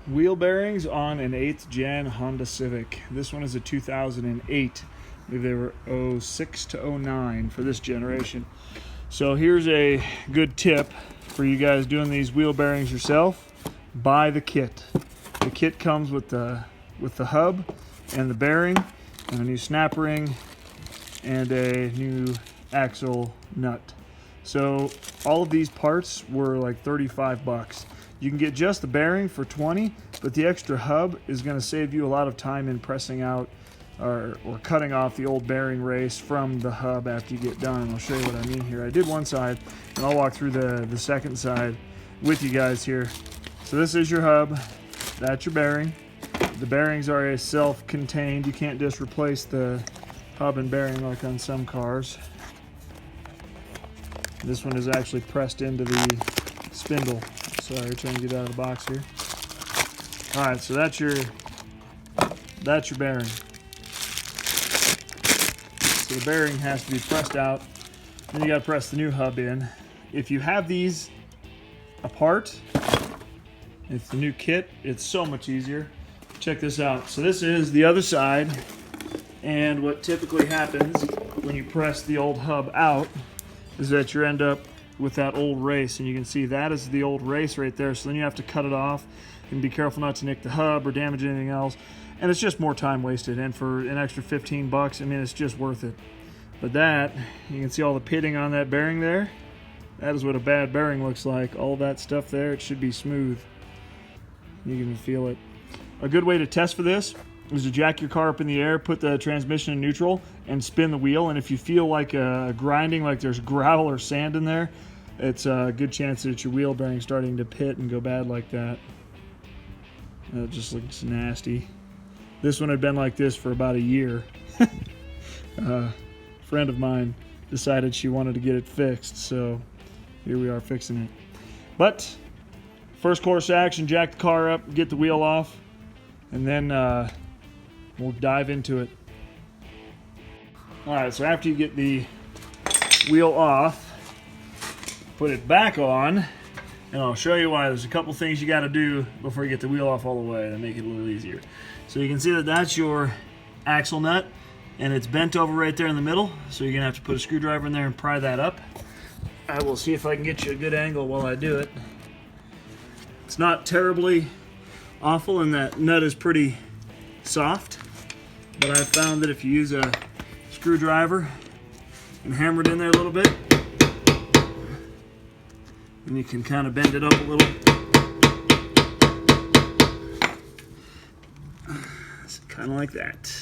Wheel bearings on an 8th gen Honda Civic. This one is a 2008. I believe they were 06 to 09 for this generation. So here's a good tip for you guys doing these wheel bearings yourself. Buy the kit. The kit comes with the hub and the bearing and a new snap ring and a new axle nut. So all of these parts were like 35 bucks. You can get just the bearing for 20, but the extra hub is going to save you a lot of time in pressing out or cutting off the old bearing race from the hub after you get done. And I'll show you what I mean here. I did one side, and I'll walk through the second side with you guys here. So this is your hub. That's your bearing. The bearings are a self-contained. You can't just replace the hub and bearing like on some cars. This one is actually pressed into the spindle. Sorry, trying to get out of the box here. All right, so that's your bearing. So the bearing has to be pressed out. Then you got to press the new hub in. If you have these apart, it's the new kit, it's so much easier. Check this out. So this is the other side, and what typically happens when you press the old hub out is that you end up with that old race, and you can see that is the old race right there. So then you have to cut it off and be careful not to nick the hub or damage anything else, and it's just more time wasted. And for an extra 15 bucks, I mean, it's just worth it. But that, you can see all the pitting on that bearing there. That is what a bad bearing looks like. All that stuff there, it should be smooth. You can feel it. A good way to test for this is to jack your car up in the air, put the transmission in neutral, and spin the wheel. And if you feel like grinding, like there's gravel or sand in there, it's a good chance that it's your wheel bearing starting to pit and go bad like that. It just looks nasty. This one had been like this for about a year. A friend of mine decided she wanted to get it fixed, so here we are fixing it. But first course action, jack the car up, get the wheel off, and then we'll dive into it. All right, so after you get the wheel off, put it back on, and I'll show you why. There's a couple things you got to do before you get the wheel off all the way that make it a little easier. So you can see that that's your axle nut, and it's bent over right there in the middle, so you're gonna have to put a screwdriver in there and pry that up. I will see if I can get you a good angle while I do it. It's not terribly awful, and that nut is pretty soft, but I've found that if you use a screwdriver and hammer it in there a little bit, and you can kind of bend it up a little. It's kind of like that.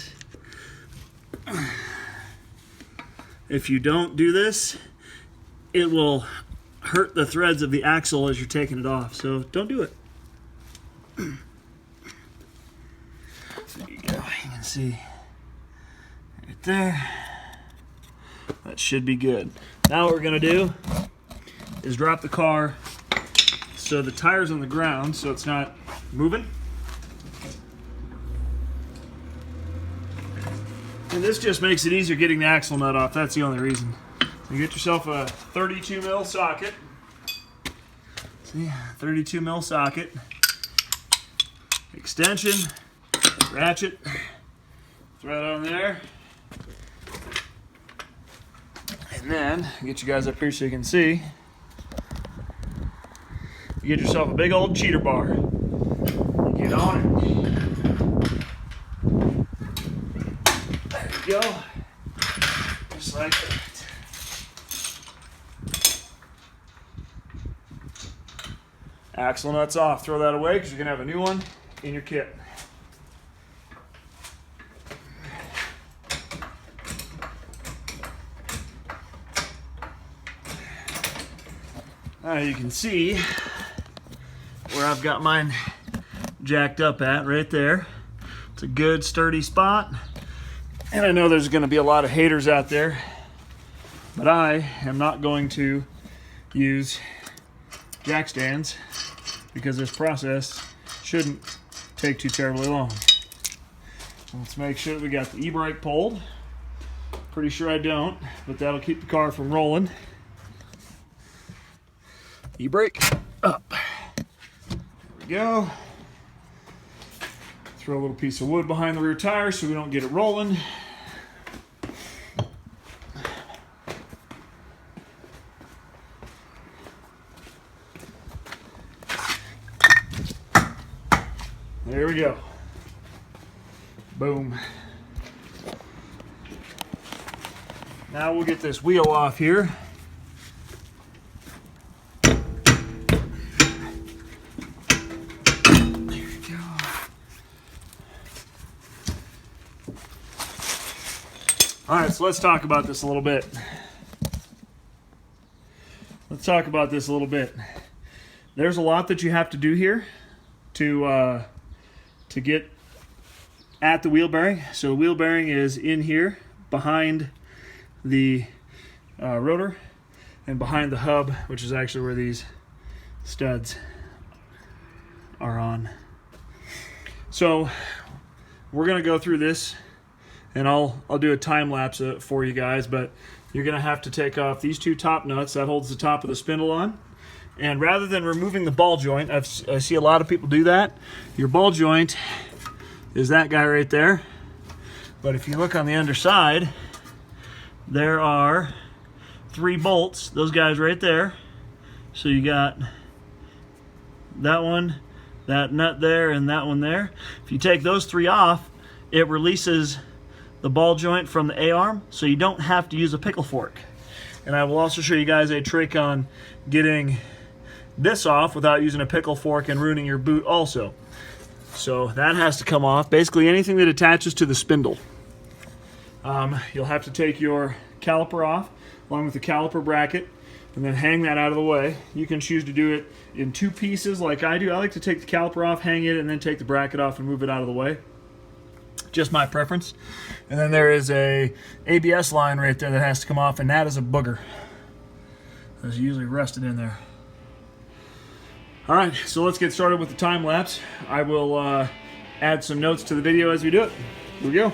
If you don't do this, it will hurt the threads of the axle as you're taking it off, so don't do it. There you go, you can see right there. That should be good. Now what we're gonna do is drop the car so the tire's on the ground so it's not moving. And this just makes it easier getting the axle nut off. That's the only reason. So get yourself a 32 mil socket. See, 32 mil socket. Extension, ratchet, thread on there. And then, get you guys up here so you can see. You get yourself a big old cheater bar. You get on it. There you go. Just like that. Axle nuts off. Throw that away because you're going to have a new one in your kit. You can see where I've got mine jacked up at right there. It's a good sturdy spot, and I know there's going to be a lot of haters out there, but I am not going to use jack stands because this process shouldn't take too terribly long. Let's make sure that we got the e-brake pulled. Pretty sure I don't, but that'll keep the car from rolling. E-brake up. There we go. Throw a little piece of wood behind the rear tire so we don't get it rolling. There we go. Boom. Now we'll get this wheel off here. There we go. All right, so let's talk about this a little bit. There's a lot that you have to do here to get at the wheel bearing. So the wheel bearing is in here behind the rotor and behind the hub, which is actually where these studs are on. So we're gonna go through this, and I'll do a time lapse for you guys, but you're gonna have to take off these two top nuts that holds the top of the spindle on. And rather than removing the ball joint, I see a lot of people do that. Your ball joint is that guy right there. But if you look on the underside, there are 3 bolts, those guys right there. So you got that one, that nut there, and that one there. If you take those 3 off, it releases the ball joint from the A-arm, so you don't have to use a pickle fork. And I will also show you guys a trick on getting this off without using a pickle fork and ruining your boot also. So that has to come off. Basically anything that attaches to the spindle. You'll have to take your caliper off along with the caliper bracket and then hang that out of the way. You can choose to do it in 2 pieces like I do. I like to take the caliper off, hang it, and then take the bracket off and move it out of the way. Just my preference. And then there is a ABS line right there that has to come off, and that is a booger. It's usually rusted in there. All right, so let's get started with the time lapse. I will add some notes to the video as we do it. Here we go.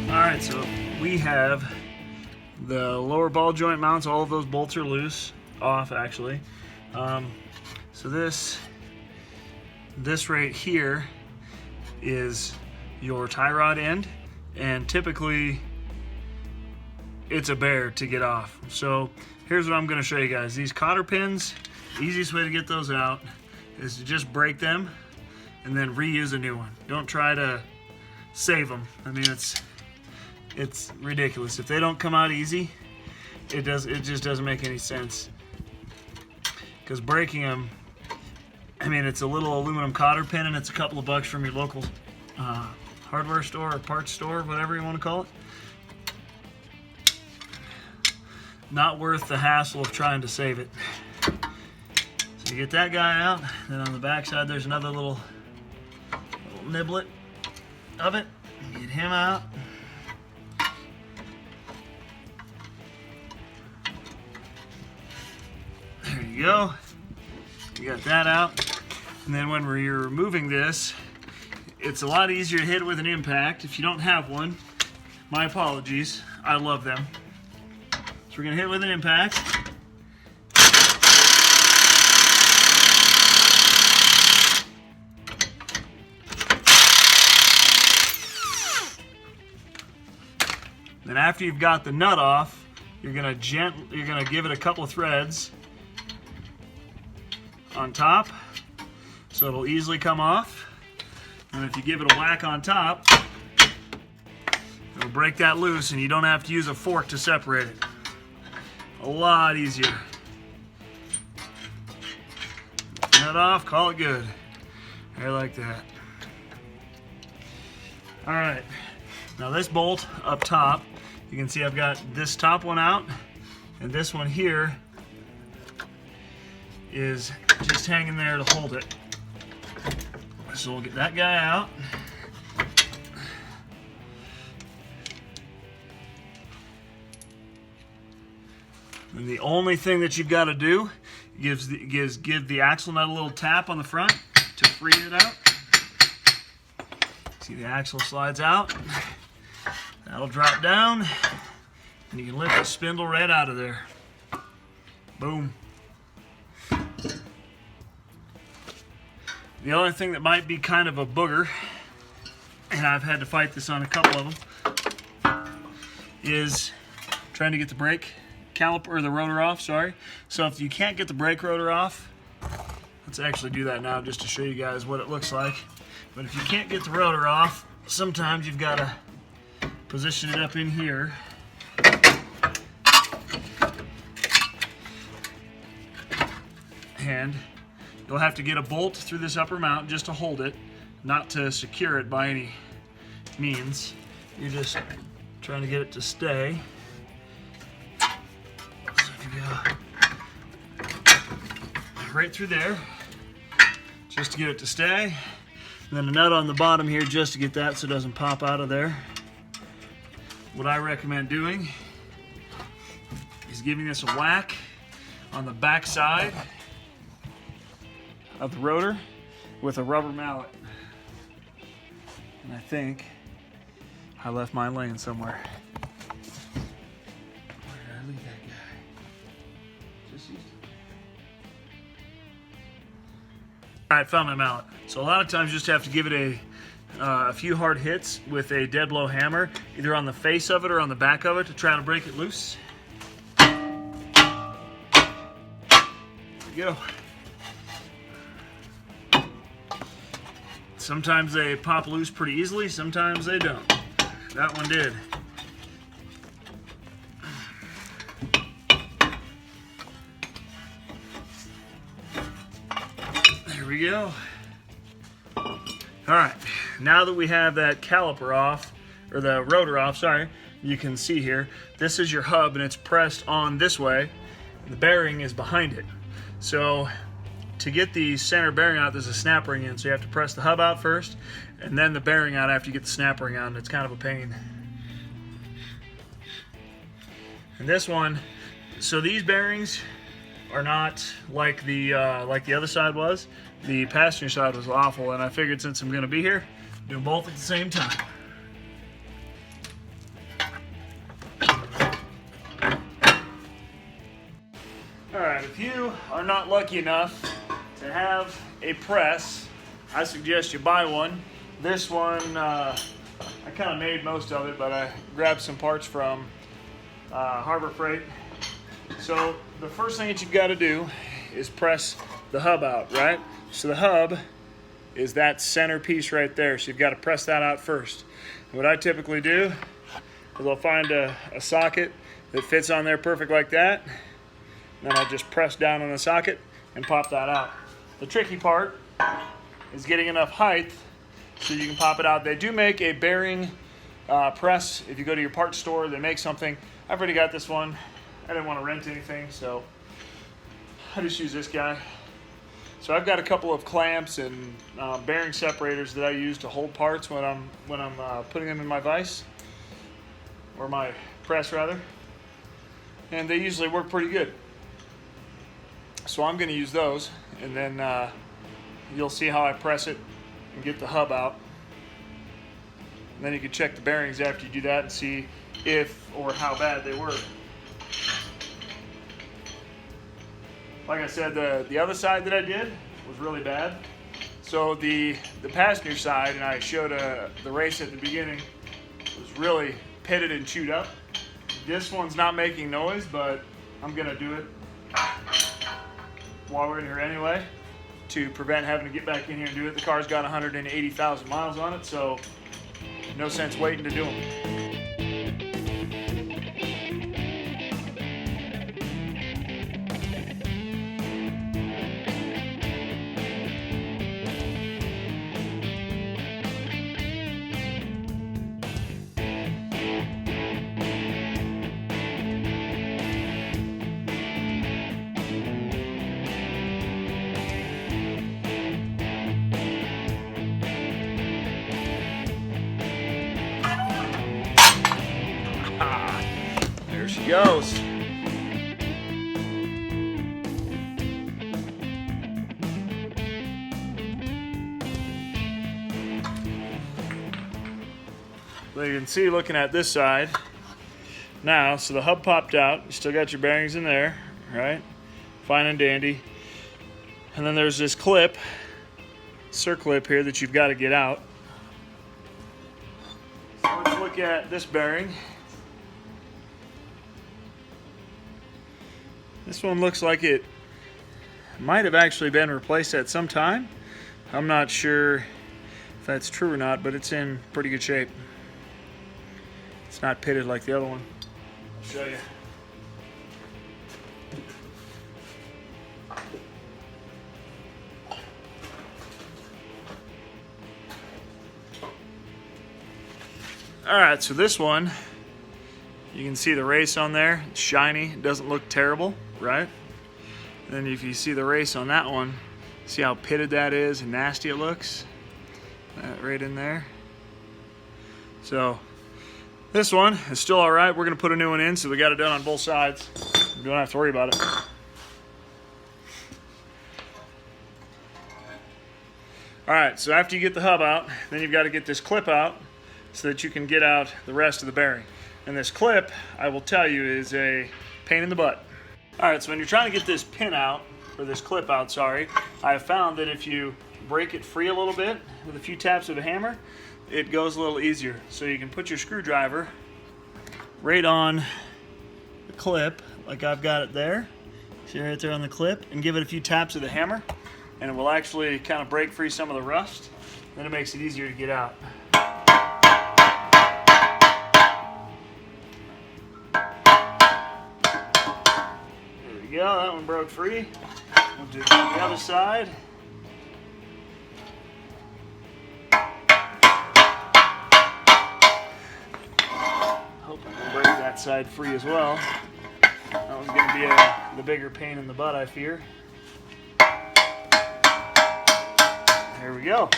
Alright, so we have the lower ball joint mounts. All of those bolts are loose, off actually. So this right here is your tie rod end, and typically it's a bear to get off. So here's what I'm going to show you guys. These cotter pins, the easiest way to get those out is to just break them and then reuse a new one. Don't try to save them. I mean, it's ridiculous. If they don't come out easy, it just doesn't make any sense. Because breaking them, I mean, it's a little aluminum cotter pin and it's a couple of bucks from your local hardware store or parts store, whatever you want to call it. Not worth the hassle of trying to save it. So you get that guy out, then on the back side there's another little niblet of it. Get him out. There you go. You got that out. And then when you're removing this, it's a lot easier to hit it with an impact. If you don't have one, my apologies. I love them. So we're gonna hit it with an impact. Then after you've got the nut off, you're gonna give it a couple of threads on top so it'll easily come off. And if you give it a whack on top, it'll break that loose and you don't have to use a fork to separate it. A lot easier. Nut off, call it good. I like that. All right, now this bolt up top, you can see I've got this top one out, and this one here is just hanging there to hold it. So we'll get that guy out. And the only thing that you've got to do is give the axle nut a little tap on the front to free it out. See, the axle slides out. That'll drop down, and you can lift the spindle right out of there. Boom. The only thing that might be kind of a booger, and I've had to fight this on a couple of them, is trying to get the brake caliper, or the rotor off, sorry. So if you can't get the brake rotor off, let's actually do that now just to show you guys what it looks like. But if you can't get the rotor off, sometimes you've got to position it up in here. And you'll have to get a bolt through this upper mount just to hold it, not to secure it by any means. You're just trying to get it to stay. So if you go right through there, just to get it to stay. And then a nut on the bottom here just to get that so it doesn't pop out of there. What I recommend doing is giving this a whack on the back side of the rotor with a rubber mallet. And I think I left mine laying somewhere. Where did I leave that guy? Just used it. All right, found my mallet. So a lot of times you just have to give it a few hard hits with a dead blow hammer, either on the face of it or on the back of it, to try to break it loose. There you go. Sometimes they pop loose pretty easily, sometimes they don't. That one did. There we go. All right, now that we have that caliper off, or the rotor off, sorry, you can see here, this is your hub and it's pressed on this way. The bearing is behind it. So to get the center bearing out, there's a snap ring in, so you have to press the hub out first, and then the bearing out after you get the snap ring out, and it's kind of a pain. And this one, so these bearings are not like the other side was. The passenger side was awful, and I figured since I'm going to be here, do them both at the same time. All right, if you are not lucky enough to have a press, I suggest you buy one. This one, I kind of made most of it, but I grabbed some parts from Harbor Freight. So the first thing that you've got to do is press the hub out, right? So the hub is that center piece right there. So you've got to press that out first. And what I typically do is I'll find a socket that fits on there perfect like that. Then I'll just press down on the socket and pop that out. The tricky part is getting enough height so you can pop it out. They do make a bearing press. If you go to your parts store, they make something. I've already got this one. I didn't want to rent anything, so I just use this guy. So I've got a couple of clamps and bearing separators that I use to hold parts when I'm putting them in my vise, or my press rather, and they usually work pretty good. So I'm going to use those, and then you'll see how I press it and get the hub out. And then you can check the bearings after you do that and see if or how bad they were. Like I said, the other side that I did was really bad. So the passenger side, and I showed the race at the beginning, was really pitted and chewed up. This one's not making noise, but I'm going to do it while we're in here anyway, to prevent having to get back in here and do it. The car's got 180,000 miles on it, so no sense waiting to do them. There she goes. So you can see looking at this side now, so the hub popped out. You still got your bearings in there, right? Fine and dandy. And then there's this clip, circlip here that you've got to get out. So let's look at this bearing. This one looks like it might have actually been replaced at some time. I'm not sure if that's true or not, but it's in pretty good shape. It's not pitted like the other one. I'll show you. Alright, so this one, you can see the race on there. It's shiny. It doesn't look terrible, right? And then if you see the race on that one, see how pitted that is and nasty it looks? That right in there. So this one is still alright. We're going to put a new one in, so we got it done on both sides. We don't have to worry about it. Alright, so after you get the hub out, then you've got to get this clip out so that you can get out the rest of the bearing. And this clip, I will tell you, is a pain in the butt. Alright, so when you're trying to get this pin out, or this clip out, sorry, I have found that if you break it free a little bit with a few taps of a hammer, it goes a little easier. So you can put your screwdriver right on the clip, like I've got it there. See right there on the clip, and give it a few taps of the hammer, and it will actually kind of break free some of the rust. Then it makes it easier to get out. There we go, that one broke free. We'll do it on the other side. Hope I can break that side free as well. That one's going to be the bigger pain in the butt, I fear. There we go.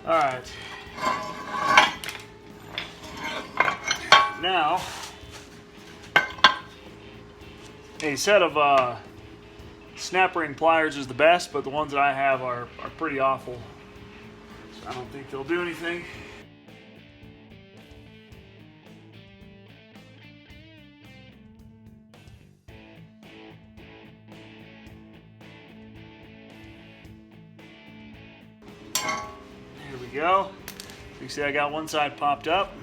Alright. Now, a set of snap ring pliers is the best, but the ones that I have are pretty awful. So I don't think they'll do anything. There we go. You can see I got one side popped up.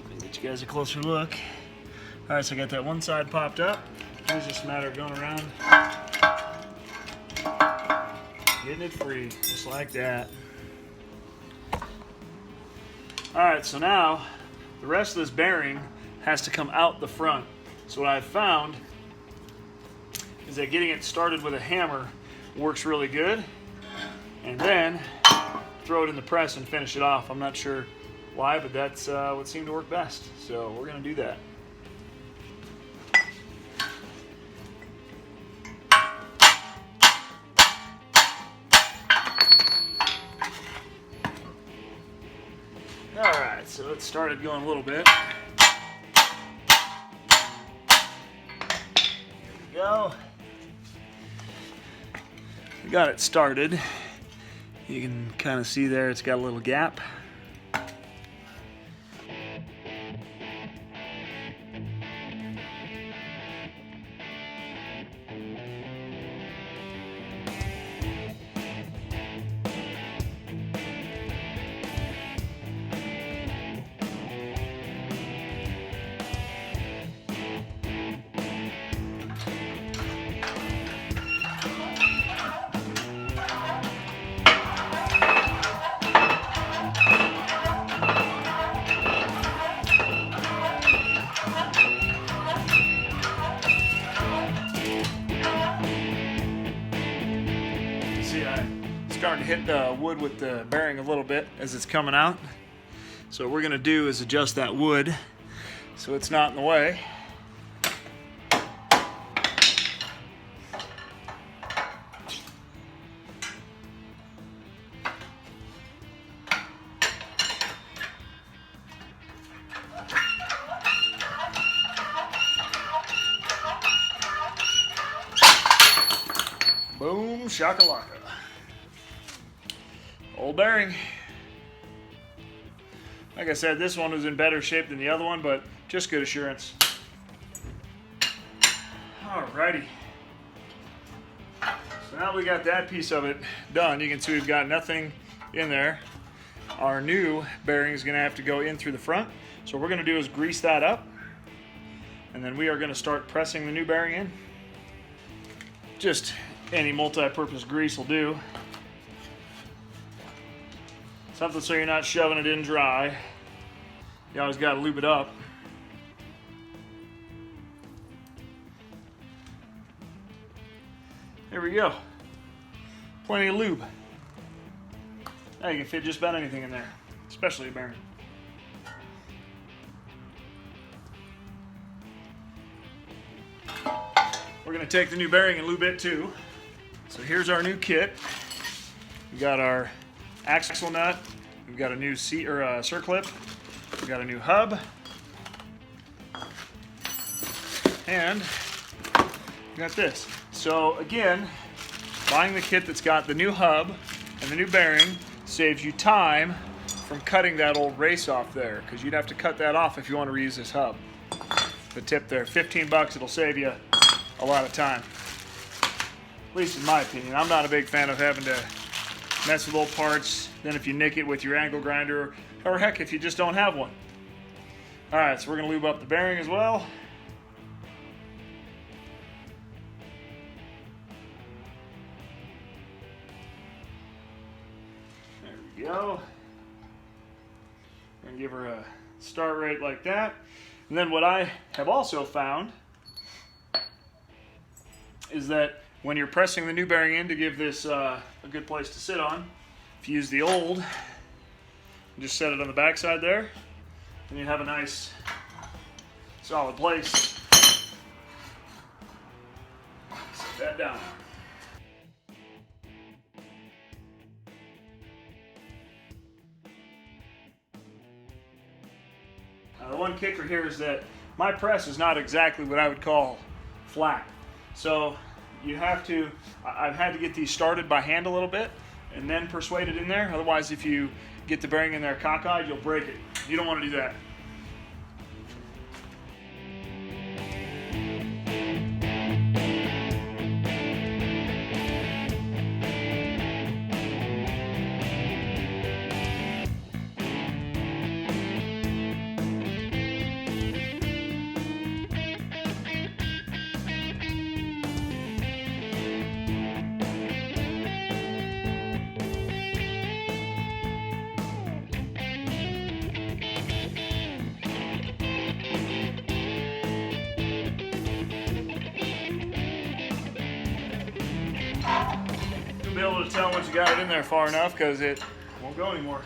Let me get you guys a closer look. Alright, so I got that one side popped up. It's just a matter of going around, getting it free, just like that. Alright, so now the rest of this bearing has to come out the front. So what I've found is that getting it started with a hammer works really good, and then throw it in the press and finish it off. I'm not sure why, but that's what seemed to work best. So we're going to do that. Alright, so it started going a little bit. There we go. We got it started. You can kind of see there it's got a little gap. Starting to hit the wood with the bearing a little bit as it's coming out. So what we're going to do is adjust that wood so it's not in the way. Boom shakalaka. Old bearing. Like I said, this one was in better shape than the other one, but just good assurance. Alrighty. So now we got that piece of it done. You can see we've got nothing in there. Our new bearing is going to have to go in through the front. So what we're going to do is grease that up, and then we are going to start pressing the new bearing in. Just any multi-purpose grease will do. Something so you're not shoving it in dry. You always got to lube it up. There we go. Plenty of lube. Now you can fit just about anything in there, especially a bearing. We're going to take the new bearing and lube it too. So here's our new kit. We've got our axle nut. We've got a new circlip. We've got a new hub. And we got this. So again, buying the kit that's got the new hub and the new bearing saves you time from cutting that old race off there, because you'd have to cut that off if you want to reuse this hub. The tip there, 15 bucks, it'll save you a lot of time. At least in my opinion. I'm not a big fan of having to mess with old parts. Then if you nick it with your angle grinder, or heck, if you just don't have one. Alright, so we're going to lube up the bearing as well. There we go. And give her a start rate like that. And then what I have also found is that when you're pressing the new bearing in to give this a good place to sit on, if you use the old, just set it on the back side there, and you have a nice solid place. Set that down. Now the one kicker here is that my press is not exactly what I would call flat. So you have to, I've had to get these started by hand a little bit and then persuade it in there. Otherwise, if you get the bearing in there cockeyed, you'll break it. You don't want to do that. You'll be able to tell once you got it in there far enough, because it won't go anymore.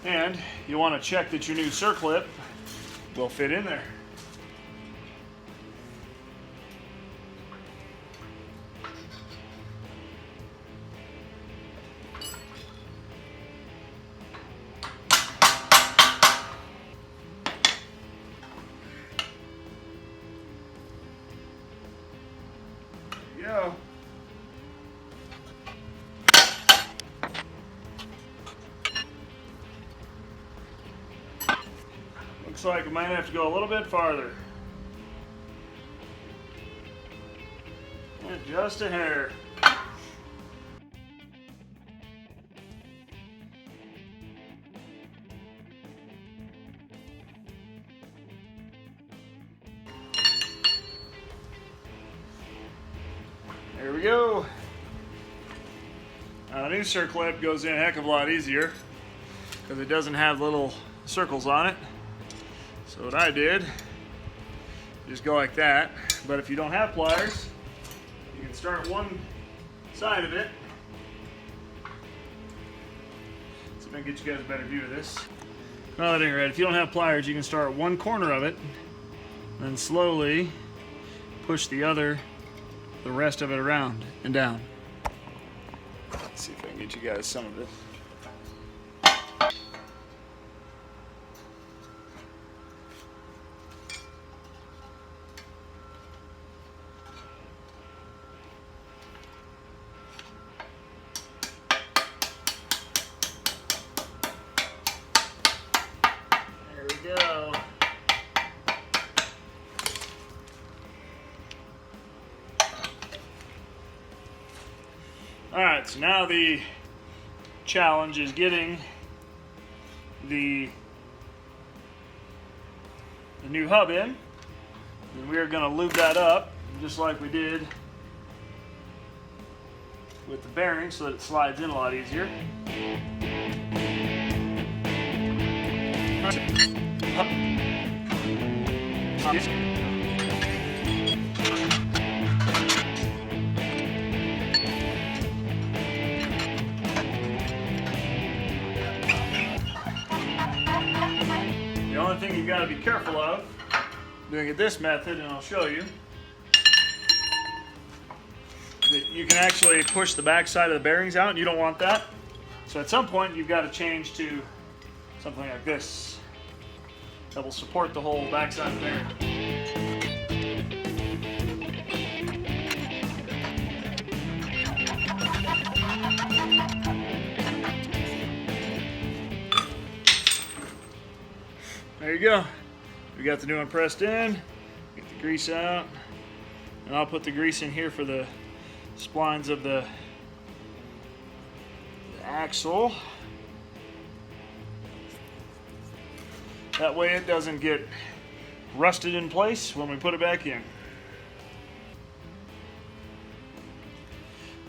And you want to check that your new circlip will fit in there. Go. Looks like we might have to go a little bit farther. And just a hair. There we go. Now the new circlip goes in a heck of a lot easier because it doesn't have little circles on it. So what I did, just go like that. But if you don't have pliers, you can start one side of it. So I'm gonna get you guys a better view of this. Well, at any rate, if you don't have pliers, you can start one corner of it, and then slowly push the rest of it around and down. Let's see if I can get you guys some of it. Alright, so now the challenge is getting the new hub in, and we are going to lube that up just like we did with the bearing so that it slides in a lot easier. The only thing you've got to be careful of doing it this method, and I'll show you, that you can actually push the back side of the bearings out, and you don't want that. So at some point you've got to change to something like this that will support the whole back side of the bearing. There you go. We got the new one pressed in. Get the grease out. And I'll put the grease in here for the splines of the axle. That way it doesn't get rusted in place when we put it back in.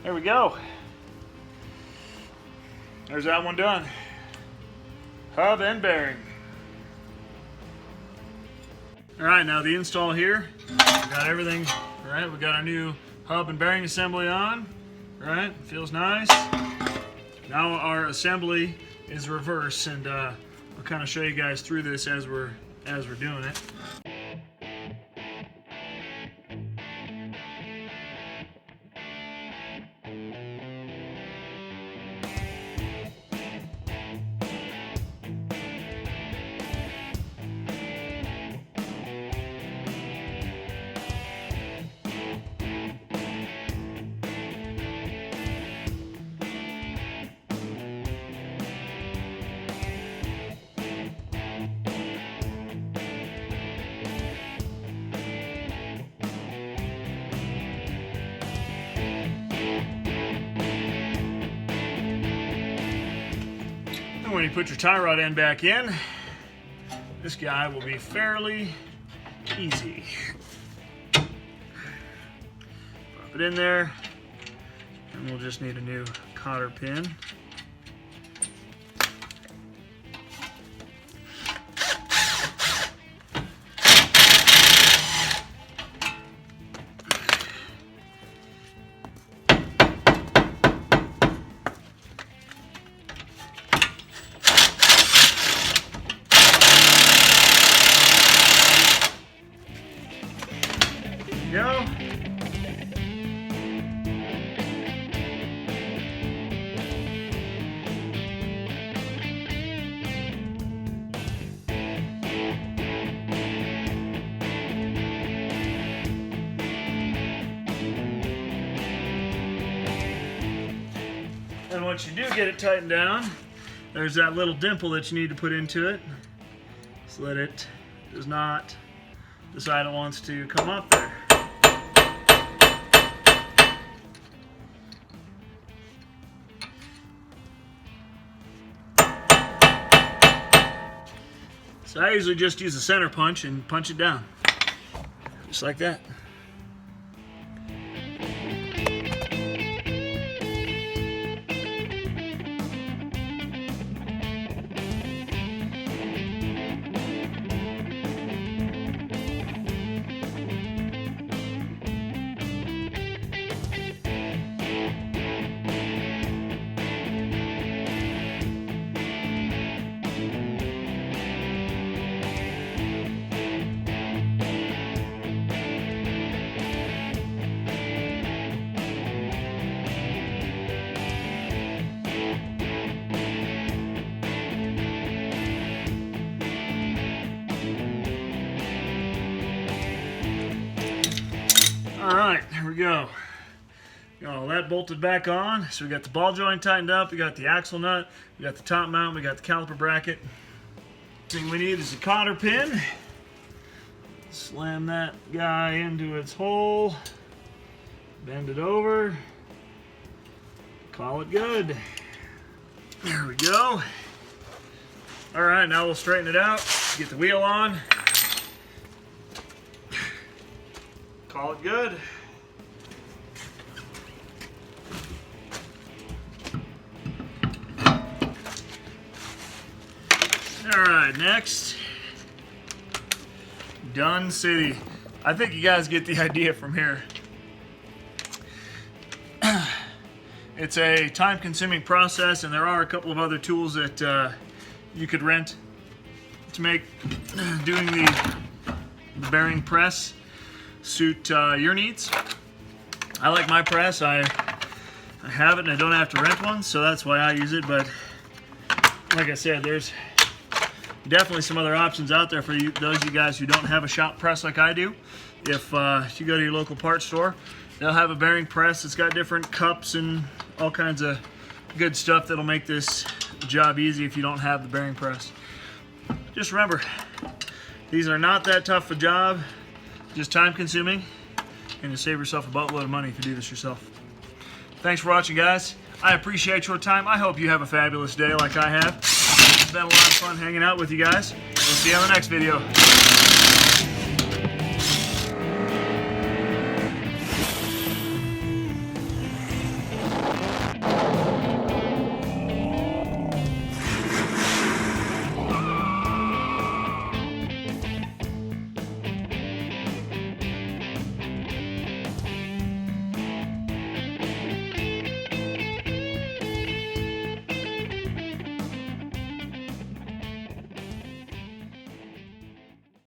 There we go. There's that one done. Hub and bearing. Alright, now the install here. We got everything, right? We got our new hub and bearing assembly on. Right? Feels nice. Now our assembly is reverse, and I'll kind of show you guys through this as we're doing it. When you put your tie rod end back in, this guy will be fairly easy. Drop it in there, and we'll just need a new cotter pin. Go. And once you do get it tightened down, there's that little dimple that you need to put into it so that it does not decide it wants to come up there. So I usually just use a center punch and punch it down, just like that. Alright, there we go. Got all that bolted back on. So we got the ball joint tightened up, we got the axle nut, we got the top mount, we got the caliper bracket. Thing we need is a cotter pin. Slam that guy into its hole, bend it over, Call it good. There we go. All right, now we'll straighten it out, get the wheel on. Call it good. All right, next, Done City. I think you guys get the idea from here. It's a time-consuming process, and there are a couple of other tools that you could rent to make doing the bearing press suit your needs. I like my press. I have it and I don't have to rent one, so that's why I use it. But like I said, there's definitely some other options out there for you, those of you guys who don't have a shop press like I do. If you go to your local parts store, they'll have a bearing press that's got different cups and all kinds of good stuff that'll make this job easy if you don't have the bearing press. Just remember, these are not that tough a job, just time consuming, and you'll save yourself a buttload of money if you do this yourself. Thanks for watching, guys. I appreciate your time. I hope you have a fabulous day like I have. It's been a lot of fun hanging out with you guys. We'll see you on the next video.